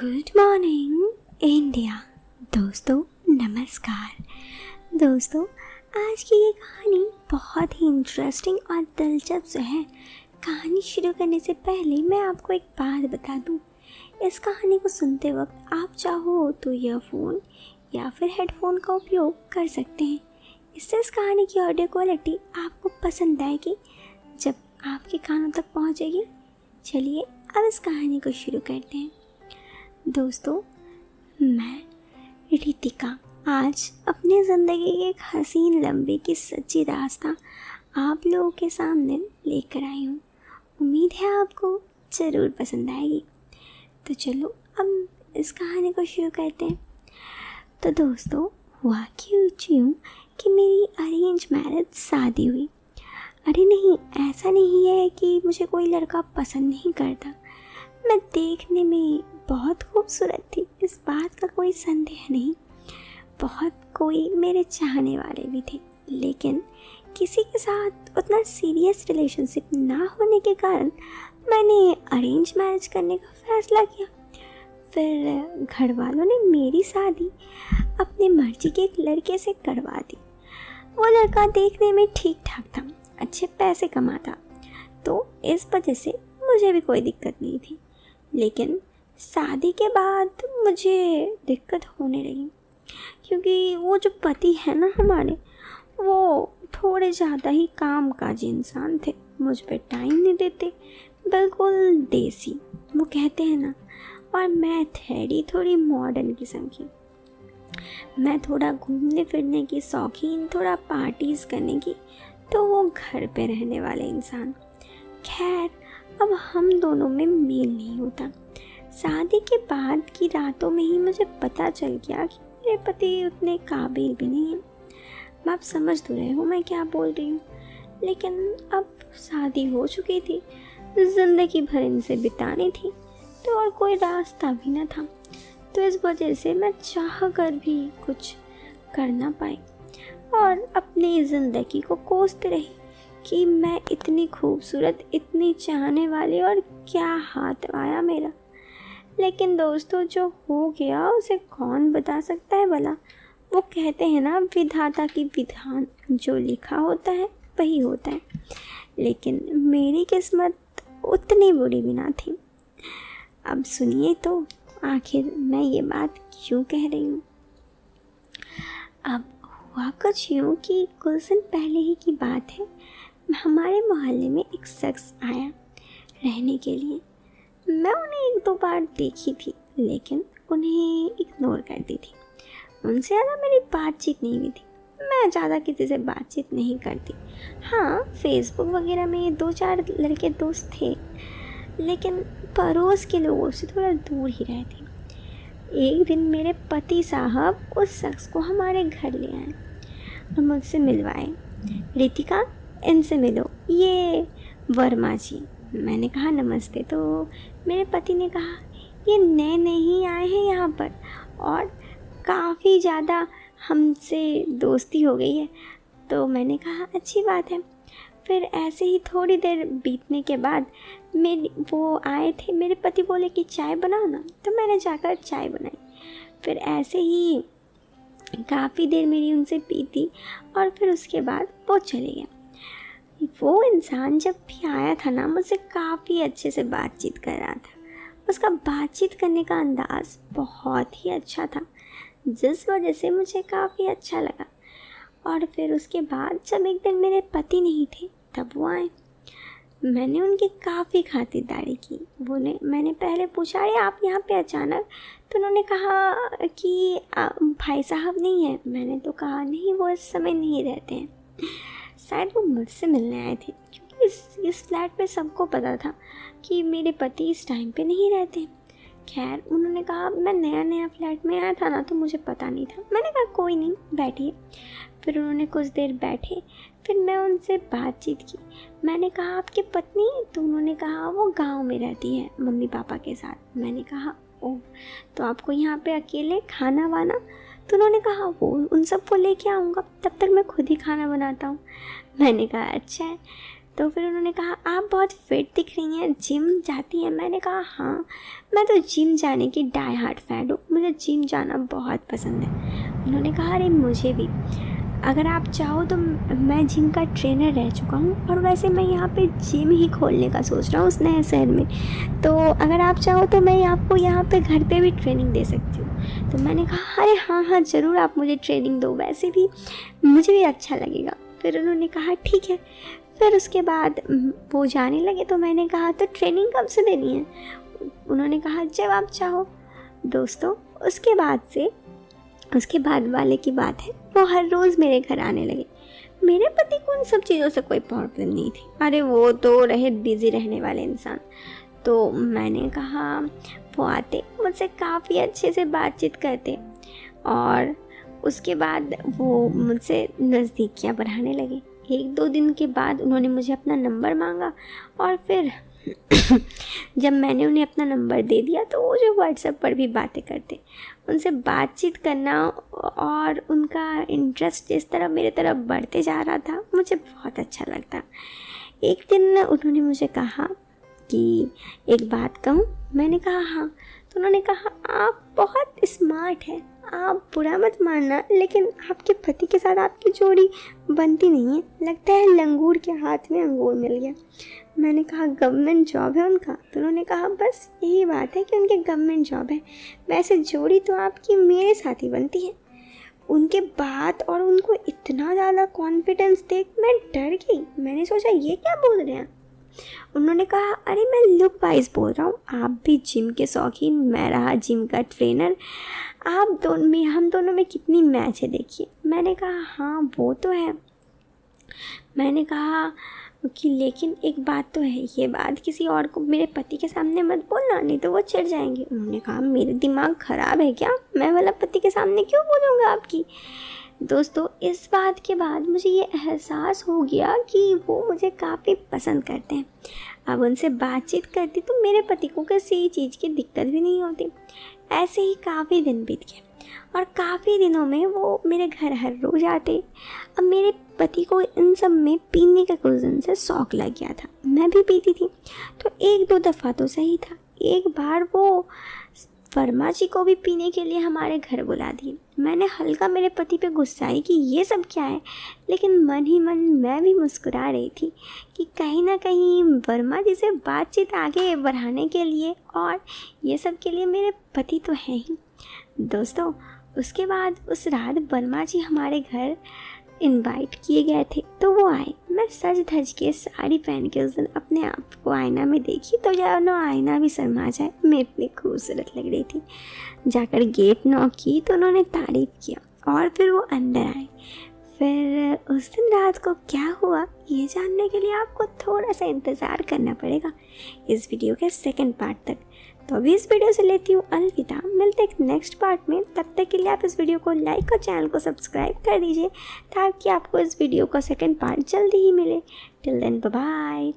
Good morning India. दोस्तों नमस्कार। दोस्तों आज की ये कहानी बहुत ही इंटरेस्टिंग और दिलचस्प है। कहानी शुरू करने से पहले मैं आपको एक बात बता दूं। इस कहानी को सुनते वक्त आप चाहो तो ईयरफोन या फिर हेडफोन का उपयोग कर सकते हैं। इससे इस कहानी की ऑडियो क्वालिटी आपको पसंद आएगी जब आपके कानों तक पहुंचेगी। चलिए अब इस कहानी को शुरू करते हैं। दोस्तों मैं रितिका आज अपनी ज़िंदगी के एक हसीन लम्बे की सच्ची दास्तां आप लोगों के सामने लेकर आई हूँ। उम्मीद है आपको ज़रूर पसंद आएगी। तो चलो अब इस कहानी को शुरू करते हैं। तो दोस्तों हुआ यूँ कि मेरी अरेंज मैरिज शादी हुई। अरे नहीं, ऐसा नहीं है कि मुझे कोई लड़का पसंद नहीं करता। मैं देखने में बहुत खूबसूरत थी, इस बात का कोई संदेह नहीं। बहुत कोई मेरे चाहने वाले भी थे, लेकिन किसी के साथ उतना सीरियस रिलेशनशिप ना होने के कारण मैंने अरेंज मैरिज करने का फैसला किया। फिर घर वालों ने मेरी शादी अपनी मर्जी के एक लड़के से करवा दी। वो लड़का देखने में ठीक ठाक था, अच्छे पैसे कमाता, तो इस वजह से मुझे भी कोई दिक्कत नहीं थी। लेकिन शादी के बाद मुझे दिक्कत होने लगी, क्योंकि वो जो पति है ना हमारे, वो थोड़े ज़्यादा ही कामकाजी इंसान थे। मुझ पे टाइम नहीं देते, बिल्कुल देसी वो कहते हैं ना। और मैं थोड़ी मॉडर्न किस्म की। मैं थोड़ा घूमने फिरने की शौकीन, थोड़ा पार्टीज़ करने की, तो वो घर पे रहने वाले इंसान। खैर अब हम दोनों में मेल नहीं होता। शादी के बाद की रातों में ही मुझे पता चल गया कि मेरे पति उतने काबिल भी नहीं हैं। आप समझ तो रहे हो मैं क्या बोल रही हूँ। लेकिन अब शादी हो चुकी थी, ज़िंदगी भर इनसे बितानी थी, तो और कोई रास्ता भी न था। तो इस वजह से मैं चाह कर भी कुछ कर ना पाई और अपनी ज़िंदगी को कोसते रही कि मैं इतनी खूबसूरत, इतनी चाहने वाली, और क्या हाथ आया मेरा। लेकिन दोस्तों जो हो गया उसे कौन बता सकता है भला। वो कहते हैं ना, विधाता की विधान, जो लिखा होता है वही होता है। लेकिन मेरी किस्मत उतनी बुरी भी ना थी। अब सुनिए तो आखिर मैं ये बात क्यों कह रही हूँ। अब हुआ कुछ यूँ कि कुछ दिन पहले ही की बात है। हमारे मोहल्ले में एक शख्स आया रहने के लिए। मैं उन्हें एक दो बार देखी थी, लेकिन उन्हें इग्नोर कर दी थी। उनसे ज़्यादा मेरी बातचीत नहीं हुई थी। मैं ज़्यादा किसी से बातचीत नहीं करती। हाँ, फेसबुक वगैरह में 2-4 लड़के दोस्त थे, लेकिन पड़ोस के लोगों से थोड़ा दूर ही रहती। एक दिन मेरे पति साहब उस शख्स को हमारे घर ले आए और मुझसे मिलवाए। रितिका, इनसे मिलो, ये वर्मा जी। मैंने कहा नमस्ते। तो मेरे पति ने कहा ये नए नहीं आए हैं यहाँ पर और काफ़ी ज़्यादा हमसे दोस्ती हो गई है। तो मैंने कहा अच्छी बात है। फिर ऐसे ही थोड़ी देर बीतने के बाद वो आए थे। मेरे पति बोले कि चाय बनाओ ना, तो मैंने जाकर चाय बनाई। फिर ऐसे ही काफ़ी देर मेरी उनसे बीती और फिर उसके बाद वो चले गए। वो इंसान जब भी आया था ना, मुझसे काफ़ी अच्छे से बातचीत कर रहा था। उसका बातचीत करने का अंदाज़ बहुत ही अच्छा था, जिस वजह से मुझे काफ़ी अच्छा लगा। और फिर उसके बाद जब एक दिन मेरे पति नहीं थे, तब वो आए। मैंने उनकी काफ़ी खातिरदारी की। मैंने पहले पूछा अरे आप यहाँ पे अचानक, तो उन्होंने कहा कि भाई साहब नहीं है। मैंने तो कहा नहीं, वो इस समय नहीं रहते हैं। शायद वो मुझसे मिलने आए थे, क्योंकि इस फ्लैट पे सबको पता था कि मेरे पति इस टाइम पे नहीं रहते। खैर उन्होंने कहा मैं नया फ्लैट में आया था ना, तो मुझे पता नहीं था। मैंने कहा कोई नहीं, बैठिए। फिर उन्होंने कुछ देर बैठे, फिर मैं उनसे बातचीत की। मैंने कहा आपकी पत्नी? तो उन्होंने कहा वो गांव में रहती है मम्मी पापा के साथ। मैंने कहा ओह, तो आपको यहाँ पे अकेले खाना वाना? तो उन्होंने कहा वो उन सबको लेके आऊँगा, तब तक मैं खुद ही खाना बनाता हूँ। मैंने कहा अच्छा है। तो फिर उन्होंने कहा आप बहुत फिट दिख रही हैं, जिम जाती हैं? मैंने कहा हाँ, मैं तो जिम जाने की डाई हार्ट फैन हूँ, मुझे जिम जाना बहुत पसंद है। उन्होंने कहा अरे मुझे भी, अगर आप चाहो तो मैं जिम का ट्रेनर रह चुका हूँ और वैसे मैं यहाँ पे जिम ही खोलने का सोच रहा हूँ उस नए शहर में, तो अगर आप चाहो तो मैं आपको यहाँ पे घर पे भी ट्रेनिंग दे सकती हूँ। तो मैंने कहा अरे हाँ हाँ ज़रूर, आप मुझे ट्रेनिंग दो, वैसे भी मुझे भी अच्छा लगेगा। फिर उन्होंने कहा ठीक है। फिर उसके बाद वो जाने लगे, तो मैंने कहा तो ट्रेनिंग कब से देनी है? उन्होंने कहा जब आप चाहो। दोस्तों उसके बाद वाले की बात है, वो हर रोज़ मेरे घर आने लगे। मेरे पति को उन सब चीज़ों से कोई प्रॉब्लम नहीं थी, अरे वो तो रहे बिज़ी रहने वाले इंसान। तो मैंने कहा वो आते, मुझसे काफ़ी अच्छे से बातचीत करते और उसके बाद वो मुझसे नज़दीकियाँ बढ़ाने लगे। 1-2 दिन के बाद उन्होंने मुझे अपना नंबर मांगा और फिर जब मैंने उन्हें अपना नंबर दे दिया तो वो जो व्हाट्सएप पर भी बातें करते, उनसे बातचीत करना और उनका इंटरेस्ट जिस तरह मेरे तरफ बढ़ते जा रहा था, मुझे बहुत अच्छा लगता। एक दिन उन्होंने मुझे कहा कि एक बात कहूँ? मैंने कहा हाँ। तो उन्होंने कहा आप बहुत स्मार्ट हैं, आप बुरा मत मानना, लेकिन आपके पति के साथ आपकी जोड़ी बनती नहीं है, लगता है लंगूर के हाथ में अंगूर मिल गया। मैंने कहा गवर्नमेंट जॉब है उनका? तो उन्होंने कहा बस यही बात है कि उनके गवर्नमेंट जॉब है, वैसे जोड़ी तो आपकी मेरे साथ ही बनती है। उनके बात और उनको इतना ज़्यादा कॉन्फिडेंस देख मैं डर गई। मैंने सोचा ये क्या बोल रहे हैं। उन्होंने कहा अरे मैं लुक वाइज बोल रहा हूँ, आप भी जिम के शौकीन, मैं रहा जिम का ट्रेनर, हम दोनों में कितनी मैच है देखिए। मैंने कहा हाँ वो तो है। मैंने कहा कि लेकिन एक बात तो है, ये बात किसी और को, मेरे पति के सामने मत बोलना, नहीं तो वो चिढ़ जाएंगे। उन्होंने कहा मेरे दिमाग ख़राब है क्या, मैं वाला पति के सामने क्यों बोलूँगा आपकी। दोस्तों इस बात के बाद मुझे ये एहसास हो गया कि वो मुझे काफ़ी पसंद करते हैं। अब उनसे बातचीत करती तो मेरे पति को किसी चीज़ की दिक्कत भी नहीं होती। ऐसे ही काफ़ी दिन बीत गए और काफ़ी दिनों में वो मेरे घर हर रोज़ आते। अब मेरे पति को इन सब में पीने का कुछ दिन से शौक़ लग गया था, मैं भी पीती थी, तो 1-2 दफ़ा तो सही था। एक बार वो वर्मा जी को भी पीने के लिए हमारे घर बुला दिए। मैंने हल्का मेरे पति पे गुस्सा आई कि ये सब क्या है, लेकिन मन ही मन मैं भी मुस्कुरा रही थी कि कहीं ना कहीं वर्मा जी से बातचीत आगे बढ़ाने के लिए और ये सब के लिए मेरे पति तो हैं ही। दोस्तों उसके बाद उस रात वर्मा जी हमारे घर इनवाइट किए गए थे, तो वो आए। मैं सज धज के साड़ी पहन के उस दिन अपने आप को आईना में देखी तो जानो आईना भी शर्मा जाए, मैं इतनी खूबसूरत लग रही थी। जाकर गेट नॉक की तो उन्होंने तारीफ़ किया और फिर वो अंदर आए। फिर उस दिन रात को क्या हुआ ये जानने के लिए आपको थोड़ा सा इंतज़ार करना पड़ेगा इस वीडियो के सेकंड पार्ट तक। तो अभी इस वीडियो से लेती हूँ अलविदा, मिलते एक नेक्स्ट पार्ट में। तब तक के लिए आप इस वीडियो को लाइक और चैनल को सब्सक्राइब कर दीजिए ताकि आपको इस वीडियो का सेकंड पार्ट जल्दी ही मिले। Till then bye bye.